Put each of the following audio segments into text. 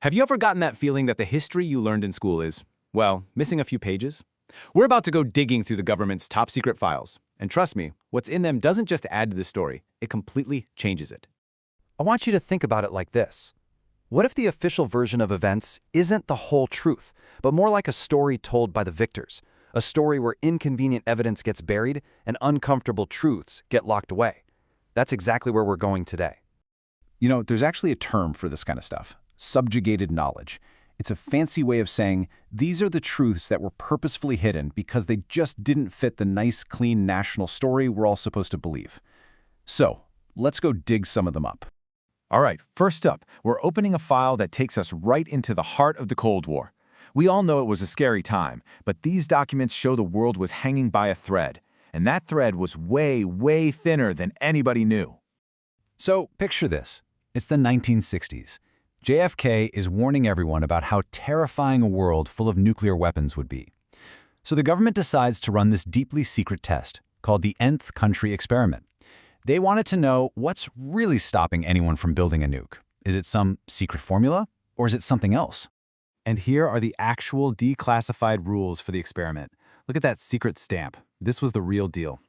Have you ever gotten that feeling that the history you learned in school is, well, missing a few pages? We're about to go digging through the government's top secret files. And trust me, what's in them doesn't just add to the story, it completely changes it. I want you to think about it like this. What if the official version of events isn't the whole truth, but more like a story told by the victors? A story where inconvenient evidence gets buried and uncomfortable truths get locked away. That's exactly where we're going today. You know, there's actually a term for this kind of stuff: subjugated knowledge. It's a fancy way of saying these are the truths that were purposefully hidden because they just didn't fit the nice, clean national story we're all supposed to believe. So, let's go dig some of them up. All right, first up, we're opening a file that takes us right into the heart of the Cold War. We all know it was a scary time, but these documents show the world was hanging by a thread, and that thread was way, way thinner than anybody knew. So, picture this. It's the 1960s. JFK is warning everyone about how terrifying a world full of nuclear weapons would be. So the government decides to run this deeply secret test called the Nth Country Experiment. They wanted to know what's really stopping anyone from building a nuke. Is it some secret formula, or is it something else? And here are the actual declassified rules for the experiment. Look at that secret stamp. This was the real deal.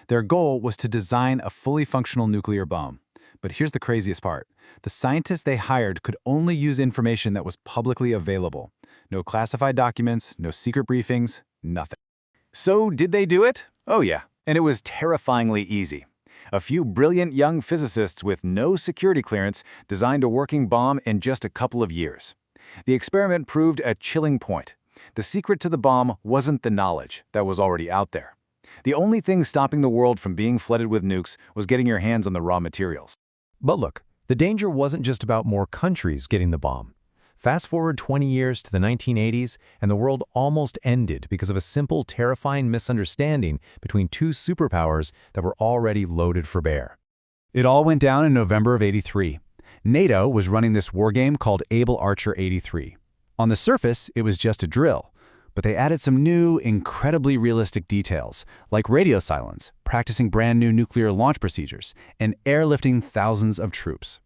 Their goal was to design a fully functional nuclear bomb. But here's the craziest part. The scientists they hired could only use information that was publicly available. No classified documents, no secret briefings, nothing. So did they do it? Oh yeah, and it was terrifyingly easy. A few brilliant young physicists with no security clearance designed a working bomb in just a couple of years. The experiment proved a chilling point. The secret to the bomb wasn't the knowledge that was already out there. The only thing stopping the world from being flooded with nukes was getting your hands on the raw materials. But look, the danger wasn't just about more countries getting the bomb. Fast forward 20 years to the 1980s, and the world almost ended because of a simple, terrifying misunderstanding between two superpowers that were already loaded for bear. It all went down in November of '83. NATO was running this war game called Able Archer 83. On the surface, it was just a drill, but they added some new, incredibly realistic details, like radio silence, practicing brand new nuclear launch procedures, and airlifting thousands of troops.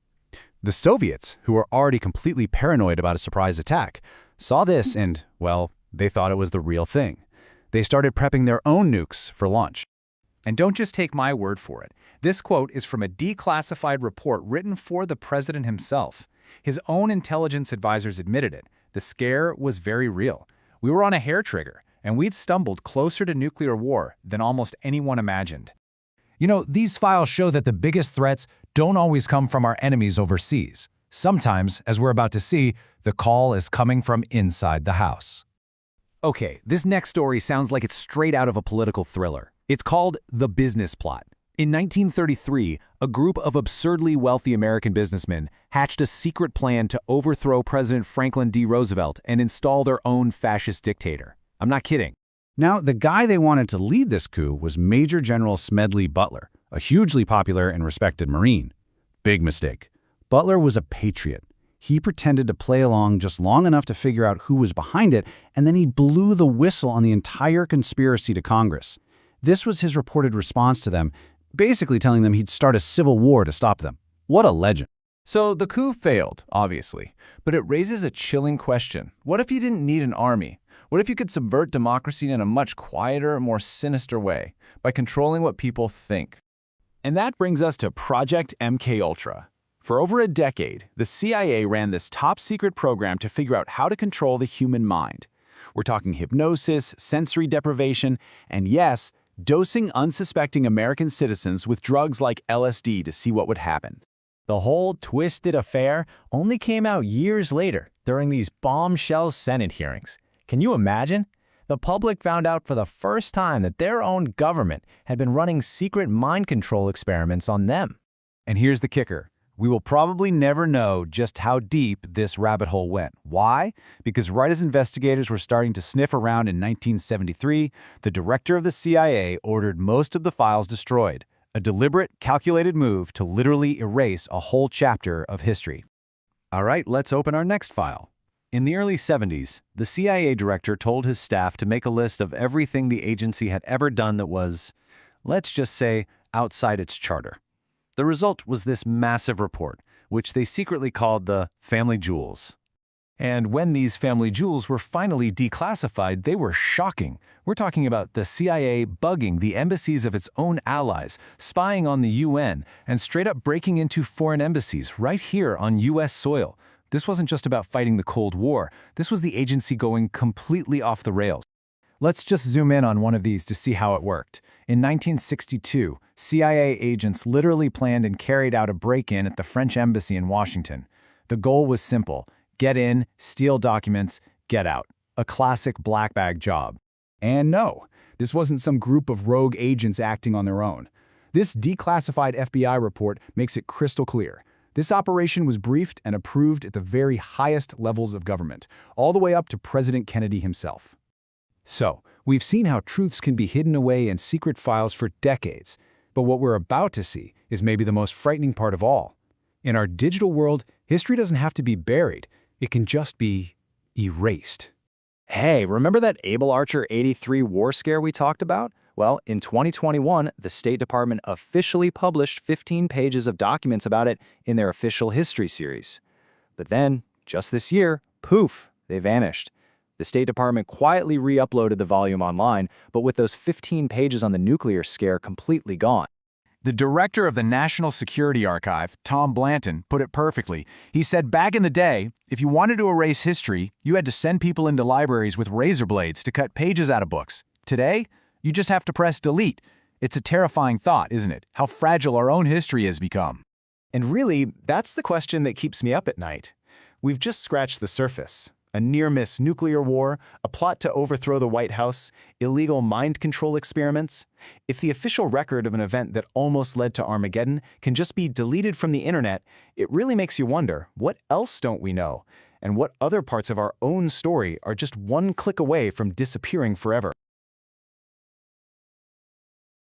The Soviets, who were already completely paranoid about a surprise attack, saw this and, well, they thought it was the real thing. They started prepping their own nukes for launch. And don't just take my word for it. This quote is from a declassified report written for the president himself. His own intelligence advisors admitted it. The scare was very real. We were on a hair trigger, and we'd stumbled closer to nuclear war than almost anyone imagined. You know, these files show that the biggest threats don't always come from our enemies overseas. Sometimes, as we're about to see, the call is coming from inside the house. Okay, this next story sounds like it's straight out of a political thriller. It's called The Business Plot. In 1933, a group of absurdly wealthy American businessmen hatched a secret plan to overthrow President Franklin D. Roosevelt and install their own fascist dictator. I'm not kidding. Now, the guy they wanted to lead this coup was Major General Smedley Butler, a hugely popular and respected Marine. Big mistake. Butler was a patriot. He pretended to play along just long enough to figure out who was behind it, and then he blew the whistle on the entire conspiracy to Congress. This was his reported response to them, basically telling them he'd start a civil war to stop them. What a legend. So the coup failed, obviously, but it raises a chilling question. What if you didn't need an army? What if you could subvert democracy in a much quieter, more sinister way, by controlling what people think? And that brings us to Project MKULTRA. For over a decade, the CIA ran this top-secret program to figure out how to control the human mind. We're talking hypnosis, sensory deprivation, and yes, dosing unsuspecting American citizens with drugs like LSD to see what would happen. The whole twisted affair only came out years later during these bombshell Senate hearings. Can you imagine? The public found out for the first time that their own government had been running secret mind control experiments on them. And here's the kicker. We will probably never know just how deep this rabbit hole went. Why? Because right as investigators were starting to sniff around in 1973, the director of the CIA ordered most of the files destroyed, a deliberate, calculated move to literally erase a whole chapter of history. All right, let's open our next file. In the early 70s, the CIA director told his staff to make a list of everything the agency had ever done that was, let's just say, outside its charter. The result was this massive report, which they secretly called the Family Jewels. And when these family jewels were finally declassified, they were shocking. We're talking about the CIA bugging the embassies of its own allies, spying on the UN, and straight up breaking into foreign embassies right here on US soil. This wasn't just about fighting the Cold War. This was the agency going completely off the rails. Let's just zoom in on one of these to see how it worked. In 1962, CIA agents literally planned and carried out a break-in at the French embassy in Washington. The goal was simple: get in, steal documents, get out. A classic black bag job. And no, this wasn't some group of rogue agents acting on their own. This declassified FBI report makes it crystal clear. This operation was briefed and approved at the very highest levels of government, all the way up to President Kennedy himself. So, we've seen how truths can be hidden away in secret files for decades. But what we're about to see is maybe the most frightening part of all. In our digital world, history doesn't have to be buried. It can just be erased. Hey, remember that Able Archer 83 war scare we talked about? Well, in 2021, the State Department officially published 15 pages of documents about it in their official history series. But then, just this year, poof, they vanished. The State Department quietly re-uploaded the volume online, but with those 15 pages on the nuclear scare completely gone. The director of the National Security Archive, Tom Blanton, put it perfectly. He said back in the day, if you wanted to erase history, you had to send people into libraries with razor blades to cut pages out of books. Today, you just have to press delete. It's a terrifying thought, isn't it? How fragile our own history has become. And really, that's the question that keeps me up at night. We've just scratched the surface. A near-miss nuclear war, a plot to overthrow the White House, illegal mind control experiments. If the official record of an event that almost led to Armageddon can just be deleted from the internet, it really makes you wonder, what else don't we know? And what other parts of our own story are just one click away from disappearing forever?